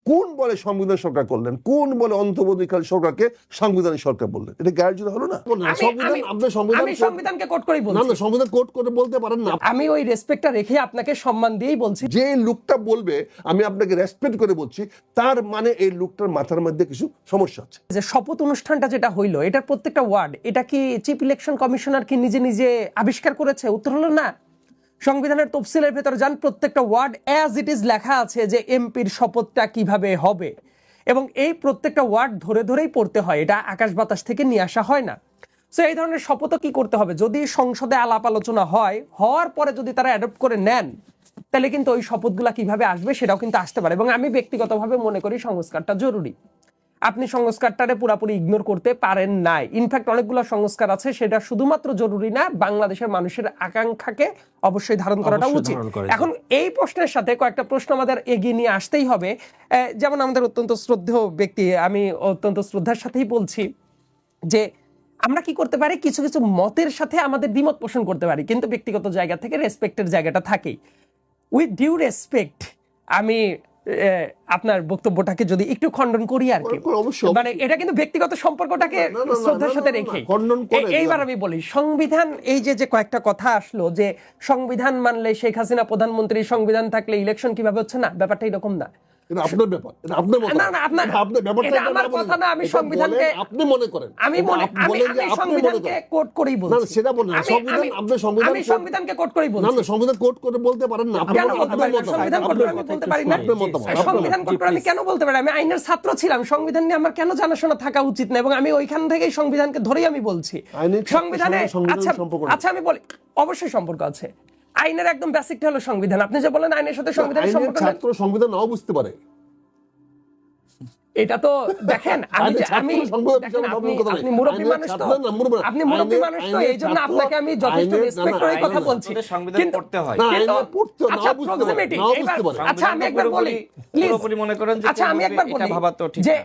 কোন বলে সংবিধান সরকার করলেন, কোন বলে অন্তর্বর্তীকালীন সরকারকে সাংবিধানিক সরকার বললেন? এটা গ্যারান্টি হলো না? আমি সংবিধানকে কোট করেই বলছি। না, সংবিধান কোট করে বলতে পারেন না। আমি ওই রেসপেক্টটা রেখে আপনাকে সম্মান দিয়েই বলছি। যে লোকটা বলবে আমি আপনাকে রেসপেক্ট করে বলছি, তার মানে এই লোকটার মাথার মধ্যে কিছু সমস্যা আছে। যে শপথ অনুষ্ঠানটা যেটা হইলো, এটার প্রত্যেকটা ওয়ার্ড, এটা কি চিফ ইলেকশন কমিশনার কি নিজে নিজে আবিষ্কার করেছে? উত্তর হলো না। সংবিধানের তফসিলের ভেতরে যান, প্রত্যেকটা ওয়ার্ড অ্যাজ ইট ইজ লেখা আছে যে এমপির শপথটা কিভাবে হবে, এবং এই প্রত্যেকটা ওয়ার্ড ধরে ধরেই পড়তে হয়। এটা আকাশ বাতাস থেকে নিয়ে আসা হয় না। সো এই ধরনের শপথও কি করতে হবে, যদি সংসদে আলাপ আলোচনা হয়, হওয়ার পরে যদি তারা অ্যাডপ্ট করে নেন, তাহলে কিন্তু ওই শপথগুলা কিভাবে আসবে সেটাও কিন্তু আসতে পারে। এবং আমি ব্যক্তিগতভাবে মনে করি সংস্কারটা জরুরি। আপনি সংস্কারটারে পুরাপুরি ইগনোর করতে পারেন নাই। ইনফ্যাক্ট অনেকগুলো সংস্কার আছে, সেটা শুধুমাত্র জরুরি না, বাংলাদেশের মানুষের আকাঙ্ক্ষাকে অবশ্যই ধারণ করাটা উচিত। এখন এই প্রশ্নের সাথে কয়েকটা প্রশ্ন আমাদের এগিয়ে নিয়ে আসতেই হবে। যেমন আমাদের অত্যন্ত শ্রদ্ধেয় ব্যক্তি, আমি অত্যন্ত শ্রদ্ধার সাথেই বলছি যে আমরা কি করতে পারি, কিছু কিছু মতের সাথে আমাদের দ্বিমত পোষণ করতে পারি, কিন্তু ব্যক্তিগত জায়গা থেকে রেসপেক্টের জায়গাটা থাকেই। উইথ ডিউ রেসপেক্ট আমি আপনার বক্তব্যটাকে যদি একটু খণ্ডন করি আর কি, মানে এটা কিন্তু ব্যক্তিগত সম্পর্কটাকে শ্রদ্ধার সাথে রেখে এইবার আমি বলি, সংবিধান এই যে কয়েকটা কথা আসলো যে সংবিধান মানলে শেখ হাসিনা প্রধানমন্ত্রী, সংবিধান থাকলে ইলেকশন কিভাবে হচ্ছে না, ব্যাপারটা এরকম না। আমি আইনের ছাত্র ছিলাম, সংবিধান নিয়ে আমার কেন জানাশোনা থাকা উচিত না, এবং আমি ওইখান থেকেই সংবিধানকে ধরেই আমি বলছি সংবিধানে আচ্ছা আমি বলি অবশ্যই সম্পর্ক আছে। আইনের একদম বেসিকটা হলো সংবিধান। আপনি যে বলেন আইনের সাথে সংবিধানের সম্পর্ক, ছাত্র সংবিধান নাও বুঝতে পারে, এটা তো দেখেন আপনি মুরব্বী মানুষ তো, আপনি মুরব্বী মানুষ তো, এই জন্য আপনাকে আমি যথেষ্ট রেসপেক্ট করে কথা বলছি। কিন্তু আচ্ছা আমি একবার বলি প্লিজ, আচ্ছা আমি একবার বলি যে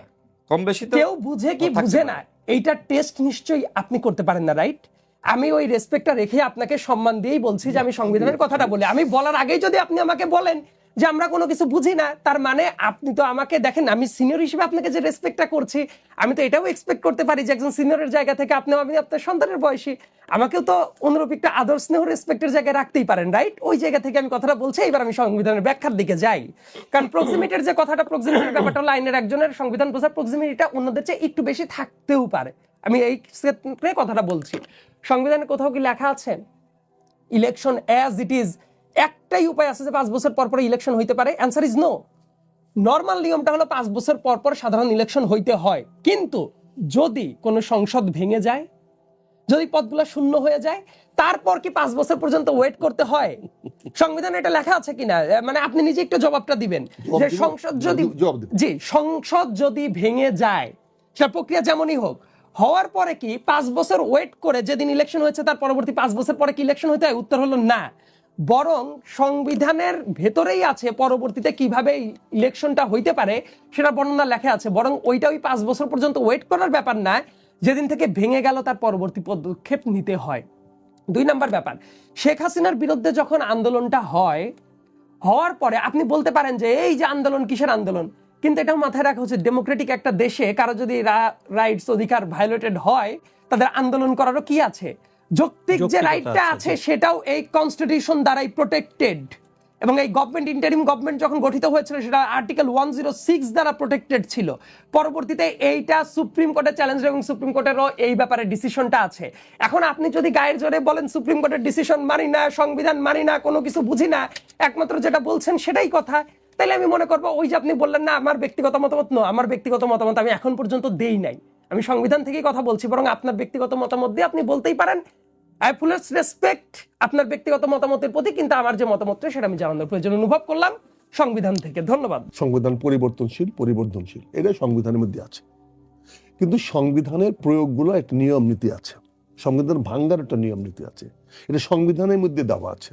কম বেশি তো কেউ বুঝে কি বুঝে না, এইটা টেস্ট নিশ্চয়ই আপনি করতে পারেন না, রাইট? আমি ওই রেসপেক্টটা রেখে আপনাকে সম্মান দিয়েই বলছি যে আমি সংবিধানের কথাটা বলি। আমি বলার আগেই যদি আপনি আমাকে বলেন যে আমরা কোনো কিছু বুঝি না, তার মানে আপনি তো আমাকে দেখেন, আমি সিনিয়র হিসেবে আপনাকে যে রেসপেক্টটা করছি, আমি তো এটাও এক্সপেক্ট করতে পারি যে একজন সিনিয়রের জায়গা থেকে আপনিও, আমি আপনার সন্তানের বয়সী, আমাকেও তো অনুরূপ একটা আদর স্নেহ রেসপেক্টের জায়গায় রাখতেই পারেন, রাইট? ওই জায়গা থেকে আমি কথাটা বলছি। এবার আমি সংবিধানের ব্যাখ্যার দিকে যাই, কারণ প্রক্সিমিটির যে কথাটা, প্রক্সিমিটির ব্যাপারটা হলো আইনের একজনের সংবিধান বোঝার প্রক্সিমিটিটা অন্যদের চেয়ে একটু বেশি থাকতেও পারে। আমি এই ক্ষেত্রে কথাটা বলছি। সংবিধানে কোথাও কি লেখা আছে ইলেকশন অ্যাজ ইট ইজ একটাই উপায় আছে যে 5 বছর পর পর ইলেকশন হইতে পারে? Answer is no. নর্মাল নিয়মটা হলো 5 বছর পর পর সাধারণ ইলেকশন হইতে হয়, কিন্তু যদি কোনো সংসদ ভেঙে যায়, যদি পদগুলো শূন্য হয়ে যায়, তারপর কি 5 বছর পর্যন্ত ওয়েট করতে হয়? সংবিধানে এটা লেখা আছে কিনা, মানে আপনি নিজে একটু জবাবটা দিবেন যে সংসদ যদি ভেঙে যায়, সে প্রক্রিয়া যেমনই হোক, হওয়ার পরে কি 5 বছর ওয়েট করে যেদিন ইলেকশন হয়েছে তার পরবর্তী 5 বছর পরে কি ইলেকশন হইতে হয়? উত্তর হলো না। বরং সংবিধানের ভেতরেই আছে পরবর্তীতে কিভাবে ইলেকশনটা হইতে পারে সেটা বর্ণনা লেখা আছে। বরং ওইটা ওই 5 বছর পর্যন্ত ওয়েট করার ব্যাপার না, যেদিন থেকে ভেঙে গেল তার পরবর্তী পদক্ষেপ নিতে হয়। 2 নাম্বার ব্যাপার, শেখ হাসিনার বিরুদ্ধে যখন আন্দোলনটা হয়, হওয়ার পরে আপনি বলতে পারেন যে এই যে আন্দোলন, কিসের আন্দোলন? কিন্তু এটাও মাথায় রাখা হচ্ছে, ডেমোক্রেটিক একটা দেশে কারো যদি রাইটস, অধিকার ভায়োলেটেড হয়, তাদের আন্দোলন করারও কি আছে, যৌক্তিক যে রাইটটা আছে সেটাও এই কনস্টিটিউশন দ্বারাই প্রোটেক্টেড। এবং এই গভর্নমেন্ট, ইন্টারিম গভর্নমেন্ট যখন গঠিত হয়েছিল সেটা আর্টিকেল 106 দ্বারা প্রোটেক্টেড ছিল। পরবর্তীতে এইটা সুপ্রিম কোর্টে চ্যালেঞ্জ, এবং সুপ্রিম কোর্টেরও এই ব্যাপারে ডিসিশনটা আছে। এখন আপনি যদি গায়ের জোরে বলেন সুপ্রিম কোর্টের ডিসিশন মানি না, সংবিধান মানি না, কোনো কিছু বুঝি না, একমাত্র যেটা বলছেন সেটাই কথা, তাহলে আমি মনে করবো ওই যে আপনি বললেন না আমার ব্যক্তিগত মতামত, আমার ব্যক্তিগত মতামত আমি এখন পর্যন্ত দেই নাই, আমি সংবিধান থেকেই কথা বলছি। বরং আপনার ব্যক্তিগত মতামত দিয়ে আপনি বলতেই পারেন, আই ফুল রেসপেক্ট আপনার ব্যক্তিগত মতামতের প্রতি, কিন্তু আমার যে মতামতটা সেটা আমি জানানোর প্রয়োজন অনুভব করলাম সংবিধান থেকে। ধন্যবাদ। সংবিধান পরিবর্তনশীল, এটা সংবিধানের মধ্যে আছে, কিন্তু সংবিধানের প্রয়োগগুলো একটা নিয়ম নীতি আছে, সংবিধান ভাঙ্গার একটা নিয়ম নীতি আছে, এটা সংবিধানের মধ্যে দেওয়া আছে।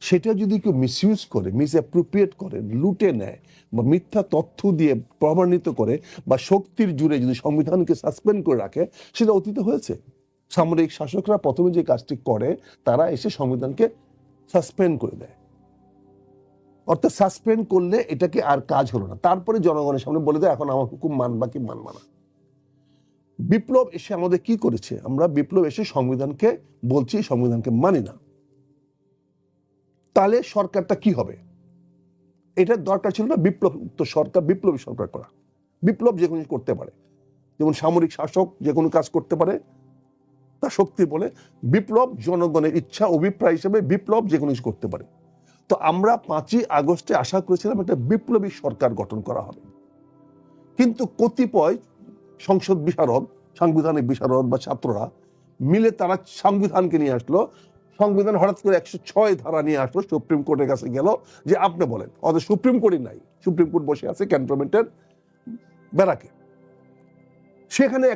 সেটা যদি কেউ মিসইউজ করে, মিসঅ্যাপ্রোপ্রিয়েট করে, লুটে নেয় বা মিথ্যা তথ্য দিয়ে প্রমাণিত করে বা শক্তির জুড়ে যদি সংবিধানকে সাসপেন্ড করে রাখে, সেটা অতীতে হয়েছে। সামরিক শাসকরা প্রথমে যে কাজটি করে, তারা এসে সংবিধানকে সাসপেন্ড করে দেয়। অর্থাৎ সাসপেন্ড করলে এটাকে আর কাজ হলো না, তারপরে জনগণের সামনে বলে দেয় এখন আমার হুকুম মানবা কি মানবা না। বিপ্লব এসে আমাদের কি করেছে, আমরা বিপ্লব এসে সংবিধানকে বলছি সংবিধানকে মানি না, তাহলে সরকারটা কি হবে? এটার দরকার ছিল না বিপ্লব তো সরকার, বিপ্লবী সরকার করা। বিপ্লব যে কোনো করতে পারে, যেমন সামরিক শাসক যে কোনো কাজ করতে পারে তা শক্তি বলে, বিপ্লব জনগণের ইচ্ছা অভিপ্রায় হিসেবে বিপ্লব যে কোনো কিছু করতে পারে। তো আমরা 5ই আগস্টে আশা করেছিলাম একটা বিপ্লবী সরকার গঠন করা হবে, কিন্তু কতিপয় সংসদ বিশারদ, সাংবিধানিক বিশারদ বা ছাত্ররা মিলে তারা সংবিধানকে নিয়ে আসলো, সংবিধান হঠাৎ করে 106 ধারা নিয়ে আসলো, সুপ্রিম কোর্টের কাছে গেল যে আপনি বলেন। অথচ সুপ্রিম কোর্টই নাই, সুপ্রিম কোর্ট বসে আছে ক্যান্টনমেন্টের ব্যারাকে। সেখানে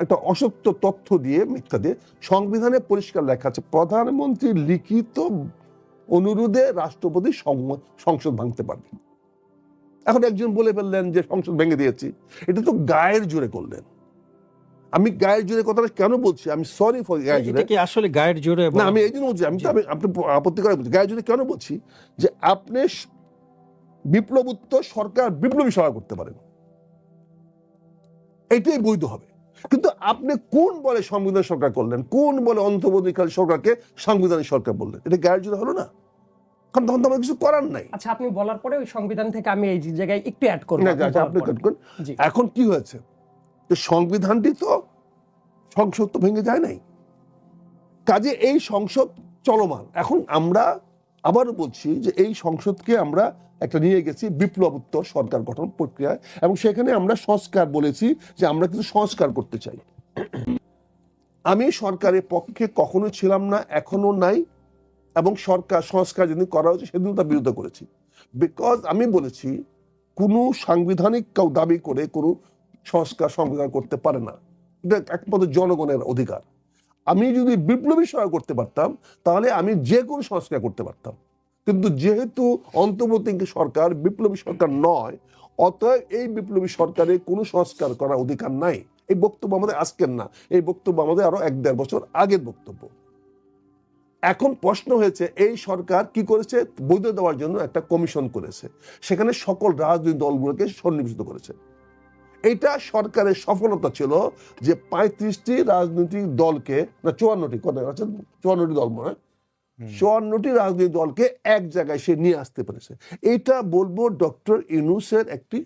একটা অসত্য তথ্য দিয়ে, মিথ্যা দিয়ে, সংবিধানে পরিষ্কার লেখা আছে প্রধানমন্ত্রীর লিখিত অনুরোধে রাষ্ট্রপতি সংসদ ভাঙতে পারবে। এখন একজন বলে ফেললেন যে সংসদ ভেঙে দিয়েছি, এটা তো গায়ের জোরে করলেন। আমি গায়ের জোরে কথাটা কেন বলছি, আমি সরি ফর গায়ের জোরে, এটা কি আসলে গায়ের জোরে? না আমি এই জন্য বলছি, আমি আপনি আপত্তি করে বলছি গায়ের জোরে কেন বলছি, যে আপনি বিপ্লব উত্তর সরকার বিপ্লবী সরকার করতে পারেন, এটাই বৈধ হবে। কিন্তু আপনি কোন বলে সংবিধান সরকার করলেন, কোন বলে অন্তর্বর্তীকালীন সরকারকে সাংবিধানিক সরকার বললেন? এটা গায়ের জোরে হলো না, কারণ তখন তো আমার কিছু করার নাই। আচ্ছা, আপনি বলার পরে ওই সংবিধান থেকে আমি এই জায়গায় একটু অ্যাড করব। আপনি এখন কি হয়েছে, সংবিধানটি তো সংসদ তো ভেঙে যায় নাই, কাজে এই সংসদ চলমান। এখন আমরা আবারও বলছি যে এই সংসদকে আমরা একটা নিয়ে গেছি বিপ্লব উত্তর সরকার গঠন প্রক্রিয়ায়, এবং সেখানে আমরা সংস্কার বলেছি যে আমরা কিছু সংস্কার করতে চাই। আমি সরকারের পক্ষে কখনো ছিলাম না, এখনো নাই, এবং সরকার সংস্কার যেদিন করা হয়েছে সেদিন তার বিরোধিতা করেছি। বিকজ আমি বলেছি কোনো সাংবিধানিক কেউ দাবি করে কোনো সংবিধান করতে পারে না, এটা একমাত্র জনগণের অধিকার। আমি যদি বিপ্লবী সরকার করতে পারতাম তাহলে আমি যে কোনো সংস্কার করতে পারতাম, কিন্তু যেহেতু অন্তর্বর্তী সরকার বিপ্লবী সরকার নয়, অতএব এই বিপ্লবী সরকারের কোনো সংস্কার করার অধিকার নাই। এই বক্তব্য আমাদের আজকের না, এই বক্তব্য আমাদের আরো 1-1.5 বছর আগের বক্তব্য। এখন প্রশ্ন হয়েছে এই সরকার কি করেছে, বৈধ দেওয়ার জন্য একটা কমিশন করেছে, সেখানে সকল রাজনৈতিক দলগুলোকে সন্নিবেশিত করেছে। এটা সরকারের সফলতা ছিল যে 35টি রাজনৈতিক দলকে, না 54টি, কথা আছে 54টি দল মনে হয়, 54টি রাজনৈতিক দলকে এক জায়গায় সে নিয়ে আসতে পেরেছে। এটা বলবো ডক্টর ইউনূসের একটি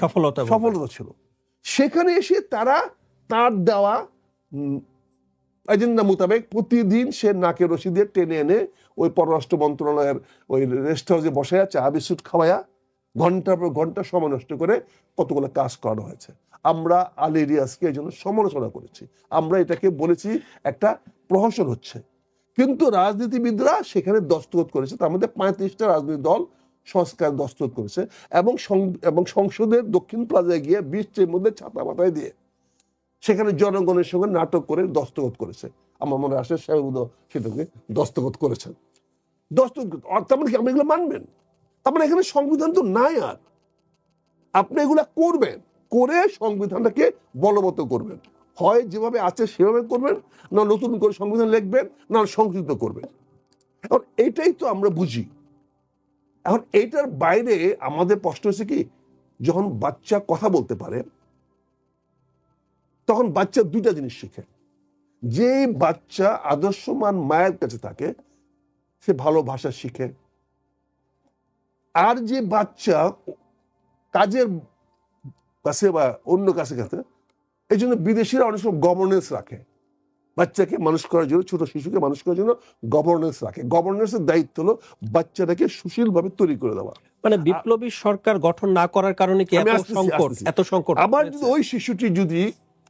সফলতা ছিল। সেখানে এসে তারা তার দেওয়া এজেন্ডা মোতাবেক প্রতিদিন সে নাকে রশি দিয়ে টেনে এনে ওই পররাষ্ট্র মন্ত্রণালয়ের ওই রেস্ট হাউসে বসায়া চা বিস্কুট খাওয়ায়া ঘন্টার পর ঘন্টা সময় নষ্ট করে কতগুলো কাজ করানো হয়েছে। আমরা আলী রিয়াজকে এই জন্য সমালোচনা করেছি, আমরা এটাকে বলেছি একটা প্রহসন হচ্ছে, কিন্তু রাজনীতিবিদরা সেখানে দস্তখত করেছে। তার মধ্যে 35টা রাজনৈতিক দল সংস্কার দস্তখত করেছে, এবং সংসদের দক্ষিণ প্লাজায় গিয়ে 20টির মধ্যে ছাতা মাথায় দিয়ে সেখানে জনগণের সঙ্গে নাটক করে দস্তখত করেছে। আমার মনে আসে সেটাকে দস্তখত করেছেন। দস্তখত তার মানে কি আপনি এগুলো মানবেন? তার মানে এখানে সংবিধান তো নাই, আর আপনি এগুলা করবেন, করে সংবিধানটাকে বলবৎ করবেন, হয় যেভাবে আছে সেভাবে করবেন, না নতুন করে সংবিধান লিখবেন, না সংশোধিত করবেন। এখন এইটাই তো আমরা বুঝি। এখন এইটার বাইরে আমাদের প্রশ্ন হচ্ছে কি, যখন বাচ্চা কথা বলতে পারে তখন বাচ্চা দুইটা জিনিস শিখে। যে বাচ্চা আদর্শমান মায়ের কাছে থাকে সে ভালো ভাষা শিখে, আর যে বাচ্চা কাজের কাছে বা অন্য কাছে কাছে, এই জন্য বিদেশিরা অনেক সময় গভর্নেন্স রাখে, বাচ্চাকে মানুষ করার জন্য, ছোট শিশুকে মানুষ করার জন্য গভর্নেন্স রাখে। গভর্নেন্সের দায়িত্ব হলো বাচ্চাটাকে সুশীল ভাবে তৈরি করে দেওয়া। মানে বিপ্লবী সরকার গঠন না করার কারণে কি এত সংকট? আবার যদি ওই শিশুটি যদি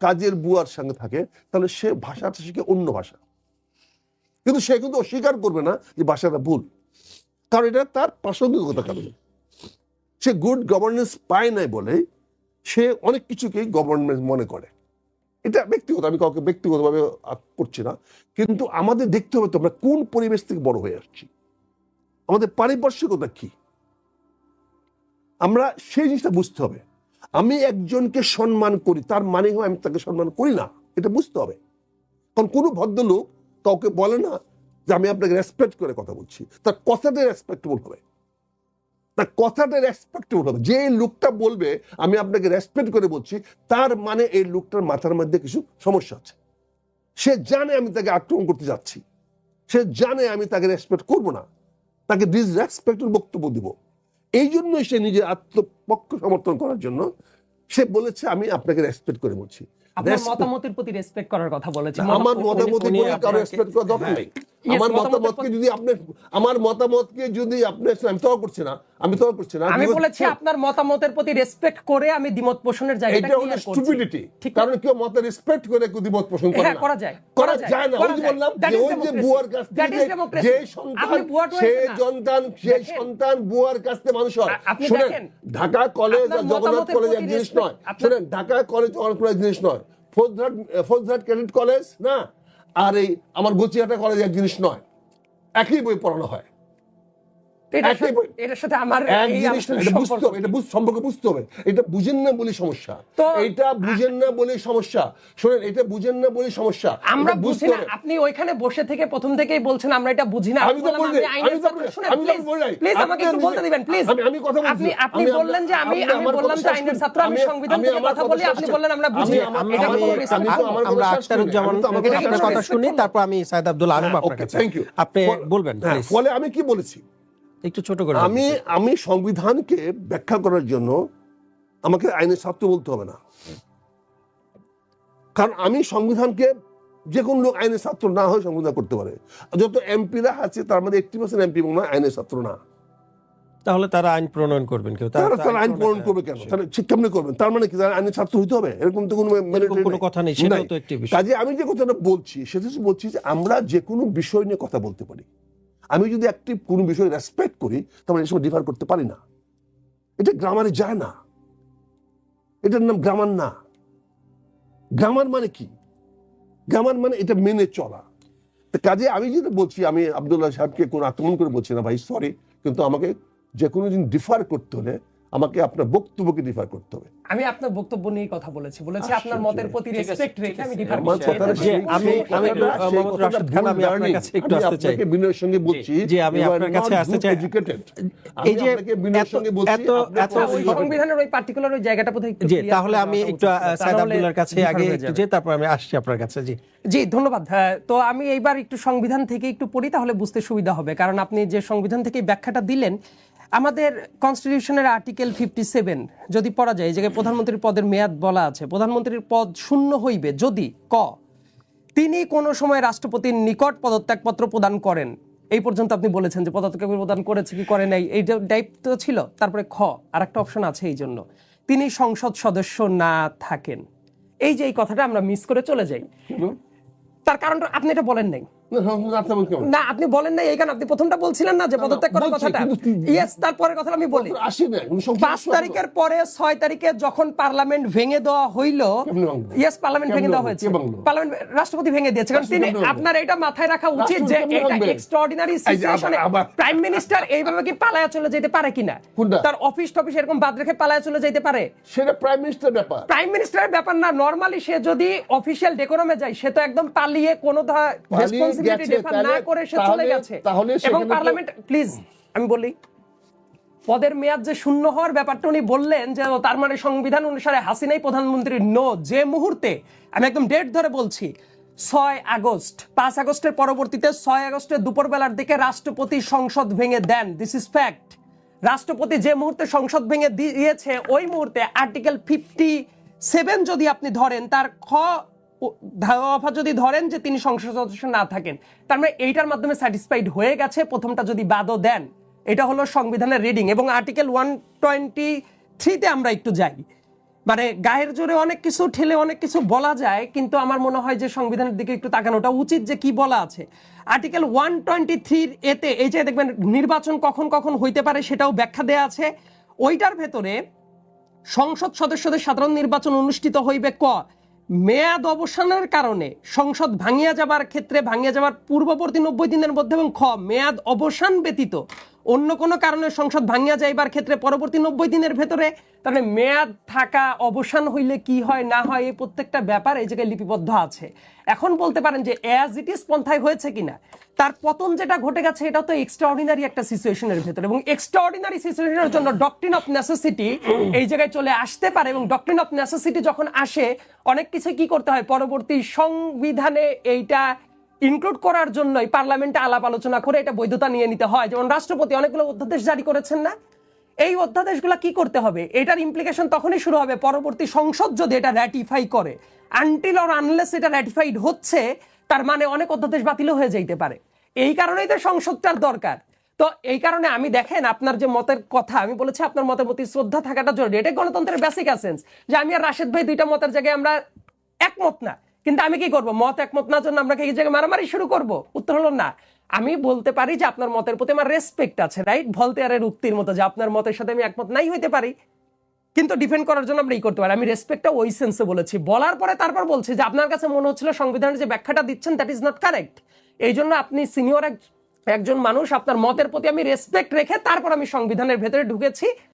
কাজের বুয়ার সঙ্গে থাকে তাহলে সে ভাষাটা শিখে অন্য ভাষা, কিন্তু সে কিন্তু অস্বীকার করবে না যে ভাষাটা ভুল, কারণ এটা তার প্রাসঙ্গিকতা কারণে। সে গুড গভর্নেন্স পায় নাই বলে সে অনেক কিছুকেই গভর্নমেন্ট মনে করে। এটা ব্যক্তিগত, আমি কাউকে ব্যক্তিগতভাবে করছি না, কিন্তু আমাদের দেখতে হবে তো আমরা কোন পরিবেশ থেকে বড় হয়ে আসছি, আমাদের পারিপার্শ্বিকতা কি, আমরা সেই জিনিসটা বুঝতে হবে। আমি একজনকে সম্মান করি তার মানে হয় আমি তাকে সম্মান করি না, এটা বুঝতে হবে। কারণ কোনো ভদ্রলোক কাউকে বলে না যে আমি আপনাকে রেসপেক্ট করে কথা বলছি, তার কথাটাই রেসপেক্টেবল হবে। তার কথাটা রেসপেক্টেবল হবে। যে লোকটা বলবে আমি আপনাকে রেসপেক্ট করে বলছি, তার মানে এই লোকটার মাথার মধ্যে কিছু সমস্যা আছে। সে জানে আমি তাকে আক্রমণ করতে যাচ্ছি, সে জানে আমি তাকে রেসপেক্ট করব না, তাকে ডিসরেসপেক্টের বক্তব্য দিব। এই জন্যই সে নিজের আত্মপক্ষ সমর্থন করার জন্য সে বলেছে আমি আপনাকে রেসপেক্ট করে বলছি। আপনার মতামতের প্রতি রেসপেক্ট করার কথা বলেছেন। আমার মতামতের প্রতি কারো রেসপেক্ট করা দরকার নেই। আমার মতামতকে যদি আপনি আমি তর্ক করছি না, আমি বলেছি আপনার মতামতের প্রতি রেসপেক্ট করে আমি দ্বিমত পোষণের জায়গাটা এটা হলো স্টুপিডিটি। কারণ কেউ মত রেসপেক্ট করে দ্বিমত পোষণ করে না, করা যায় না। ওই যে বললাম যে ওই যে বুয়ার কাছ থেকে যে সন্তান বুয়ার কাছ থেকে মানুষ হয়। শুনেন, ঢাকা কলেজ আর জগন্নাথ কলেজ এক জিনিস নয়। শুনেন, ঢাকা কলেজ জগন্নাথ কলেজ জিনিস নয়, ফৌজদার ক্যাডেট কলেজ না, আর এই আমার গচিয়াটা কলেজ এক জিনিস নয়। একই বই পড়ানো হয়, এটার সাথে আমার সম্পর্ক বুঝতে হবে। এটা বুঝেন না বলে সমস্যা, এটা বুঝেন না বলে সমস্যা। শোনেন, এটা বুঝেন না বলে সমস্যা, আমরা বুঝি না। আপনি ওইখানে বসে থেকে প্রথম থেকেই বলছেন আমরা এটা বুঝি না। আমি তো বলি প্লিজ আমাকে একটু বলতে দিবেন প্লিজ। আমি কথা বলছি। আপনি বললেন যে আমি বললাম যে আইনের ছাত্র, আমি সংবিধান থেকে কথা বলি, আপনি বললেন আমরা বুঝি না। আমরা আখতারুজ্জামান আপনার কথা শুনি, তারপর আমি সাইদ আব্দুল আলম আপনার কাছে। আপনি বলবেন। ফলে আমি কি বলেছি একটু ছোট করে। আমি সংবিধানকে ব্যাখ্যা করার জন্য আমাকে আইনের ছাত্র বলতে হবে না, কারণ আমি সংবিধানকে, যে কোনো লোক আইনের ছাত্র না হয় সংবিধান করতে পারে। যত এমপিরা আছে তার মধ্যে 80% এমপি মনে হয় আইনের ছাত্র না। তাহলে তারা আইন প্রণয়ন করবেন কেউ? তারা আইন প্রণয়ন করবে কেন? কেমনে করবেন? তার মানে কি তারা আইনের ছাত্র হইতে হবে? এরকম তো কোনো কথা নেই। সেটাও তো একটি বিষয়। কাজে আমি যে কথাটা বলছি সেটা হচ্ছে বলছি যে আমরা যে কোনো বিষয় নিয়ে কথা বলতে পারি। আমি যদি একটি কোনো বিষয় রেসপেক্ট করি তাহলে এই সময় ডিফার করতে পারি না। এটা গ্রামারে যায় না, এটার নাম গ্রামার না। গ্রামার মানে কি? গ্রামার মানে এটা মেনে চলা। কাজে আমি যেটা বলছি, আমি আব্দুল্লাহ সাহেবকে কোনো আক্রমণ করে বলছি না, ভাই সরি, কিন্তু আমাকে যে কোনো দিন ডিফার করতে হলে আমাকে আপনার বক্তব্যকে ডিফার করতে হবে। আমি আপনার বক্তব্য নিয়ে কথা বলেছি আপনার মতের প্রতি রেসপেক্ট রেখে আমি ডিফার করছি। আমি মোহাম্মদ রাশেদ খান, আমি আপনার কাছে একটু আসতে চাই। আপনাকে বিনয়ের সঙ্গে বলছি যে আমি আপনার কাছে আসতে চাই। এই যে বিনয়ের সঙ্গে বলছি, এত সংবিধানের ওই পার্টিকুলার ওই জায়গাটা বোধহয় একটু ক্লিয়ার। তাহলে আমি একটু সাইদ আব্দুল্লাহর কাছে আগে একটু যে তারপর আমি আসছি আপনার কাছে। জি ধন্যবাদ। তো আমি এইবার একটু সংবিধান থেকে একটু পড়ি, তাহলে বুঝতে সুবিধা হবে। কারণ আপনি যে সংবিধান থেকে ব্যাখ্যাটা দিলেন, আমাদের কনস্টিটিউশনের আর্টিকেল 57 যদি পড়া যায়, এই জায়গায় প্রধানমন্ত্রীর পদের মেয়াদ বলা আছে, প্রধানমন্ত্রীর পদ শূন্য হইবে যদি ক তিনি কোন সময় রাষ্ট্রপতির নিকট পদত্যাগপত্র প্রদান করেন। এই পর্যন্ত আপনি বলেছেন যে পদত্যাগ প্রদান করেছে কি করে নাই, এই টাইপ তো ছিল। তারপরে খ আর একটা অপশন আছে, এই জন্য তিনি সংসদ সদস্য না থাকেন। এই যে এই কথাটা আমরা মিস করে চলে যাই, তার কারণটা আপনি এটা বলেন নাই। না আপনি বলেন নাই, এই কারণে আপনি প্রথমটা বলছিলেন না যে পদত্যাগ করার কথাটা। ইয়েস, তারপরের কথাটা আমি বলি। 5 তারিখের পরে 6 তারিখে যখন পার্লামেন্ট ভেঙে দেওয়া হইল, ইয়েস পার্লামেন্ট ভেঙে দেওয়া হয়েছে, পার্লামেন্ট রাষ্ট্রপতি ভেঙে দিয়েছে। কারণ তিনি, আপনার এটা মাথায় রাখা উচিত যে এটা এক্সট্রাঅর্ডিনারি সিচুয়েশনে প্রাইম মিনিস্টার এইভাবে কি পালায়া চলে যেতে পারে কিনা, তার অফিস টফিস এরকম বাদ রেখে পালায়া চলে যেতে পারে, সেটা প্রাইম মিনিস্টারের ব্যাপার। প্রাইম মিনিস্টারের ব্যাপার না। নরমালি সে যদি অফিসিয়াল ডেকোরামে যায়, সে তো একদম পালিয়ে কোনো রেসপন্সিবিলিটি ডিফার না করে সে চলে গেছে। এবং পার্লামেন্ট, প্লিজ আমি বলি, পদের মেয়াদ যে শূন্য হওয়ার ব্যাপারটা উনি বললেন যে তার মানে সংবিধান অনুসারে হাসিনাই প্রধানমন্ত্রী। নো, যে মুহূর্তে, আমি একদম ডেট ধরে বলছি, 6 আগস্ট, 5 আগস্টের পরবর্তীতে 6 আগস্টের দুপুরবেলার দিকে রাষ্ট্রপতি সংসদ ভেঙে দেন। This is fact. রাষ্ট্রপতি যে মুহূর্তে সংসদ ভেঙে দিয়েছে, ওই মুহূর্তে আর্টিকেল 57 যদি আপনি ধরেন, তার খ ধাওয়া যদি ধরেন যে তিনি সংসদ সদস্য না থাকেন, তার মানে এইটার মাধ্যমে স্যাটিসফাইড হয়ে গেছে। প্রথমটা যদি বাদও দেন, এটা হলো সংবিধানের রিডিং। এবং আর্টিকেল 123-তে আমরা একটু যাই, মানে গায়ের জোরে অনেক কিছু ঠেলে অনেক কিছু বলা যায়, কিন্তু আমার মনে হয় যে সংবিধানের দিকে একটু তাকানোটা উচিত যে কি বলা আছে। আর্টিকেল 123-এতে এই যে দেখবেন নির্বাচন কখন কখন হইতে পারে সেটাও ব্যাখ্যা দেয়া আছে। ওইটার ভেতরে সংসদ সদস্যদের সাধারণ নির্বাচন অনুষ্ঠিত হইবে ক মেয়াদ অবসানের কারণে, সংসদ ভাঙিয়া যাবার ক্ষেত্রে, ভাঙিয়া যাবার পূর্ববর্তী 90 দিনের মধ্যে, এবং খ মেয়াদ অবসান ব্যতীত অন্য কোনো কারণে সংসদ ভাঙিয়া যাইবার ক্ষেত্রে পরবর্তী 90 দিনের ভেতরে তাহলে মেয়াদ থাকা অবসান হইলে কি হয় না হয় এই প্রত্যেকটা ব্যাপার এই জায়গায় লিপিবদ্ধ আছে। এখন বলতে পারেন যে অ্যাজ ইট ইজ পন্থায় হয়েছে কিনা, তার পতন যেটা ঘটে গেছে এটা তো এক্সট্রাঅর্ডিনারি একটা সিচুয়েশনের ভেতরে, এবং এক্সট্রাঅর্ডিনারি সিচুয়েশনের জন্য ডক্ট্রিন অফ নেসেসিটি এই জায়গায় চলে আসতে পারে, এবং ডক্ট্রিন অফ নেসেসিটি যখন আসে অনেক কিছু কি করতে হয় পরবর্তী সংবিধানে এইটা ইনক্লুড করার জন্যই পার্লামেন্টে আলাপ আলোচনা করে এটা বৈধতা নিয়ে নিতে হয়। যেমন রাষ্ট্রপতি অনেকগুলো অধ্যাদেশ জারি করেছেন না, এই অধ্যাদেশগুলো কি করতে হবে, এটার ইমপ্লিকেশন তখনই শুরু হবে পরবর্তী সংসদ যদি এটা র্যাটিফাই করে। আনটিল অর আনলেস এটা র্যাটিফাইড হচ্ছে, তার মানে অনেক অধ্যাদেশ বাতিল হয়ে যাইতে পারে। এই কারণেই তো সংসদটার দরকার। তো এই কারণে আমি দেখেন আপনার যে মতের কথা আমি বলেছি, আপনার মতের প্রতি শ্রদ্ধা থাকাটা জরুরি, এটা গণতন্ত্রের বেসিক এসেন্স। যে আমি আর রাশেদ ভাই দুইটা মতের জায়গায় আমরা একমত না, কিন্তু আমি কি করব, মত একমত না জন্য আমরা কি এই জায়গায় মারামারি শুরু করব? উত্তর হলো না। আমি বলতে পারি যে আপনার মতের প্রতি আমার রেসপেক্ট আছে, রাইট? ভলতেয়ারের উক্তির মতো যে আপনার মতের সাথে আমি একমত নাই হইতে পারি, কিন্তু ডিফেন্ড করার জন্য আমরা এই করতে পারি। আমি রেসপেক্টটা ওই সেন্সে বলেছি, বলার পরে তারপর বলছি যে আপনার কাছে মনে হচ্ছিল সংবিধানের যে ব্যাখ্যাটা দিচ্ছেন দ্যাট ইজ নট কারেক্ট। এই জন্য আপনি সিনিয়র একজন মানুষ, আপনার মতের প্রতি আমি রেসপেক্ট রেখে তারপর আমি সংবিধানের ভেতরে ঢুকেছি।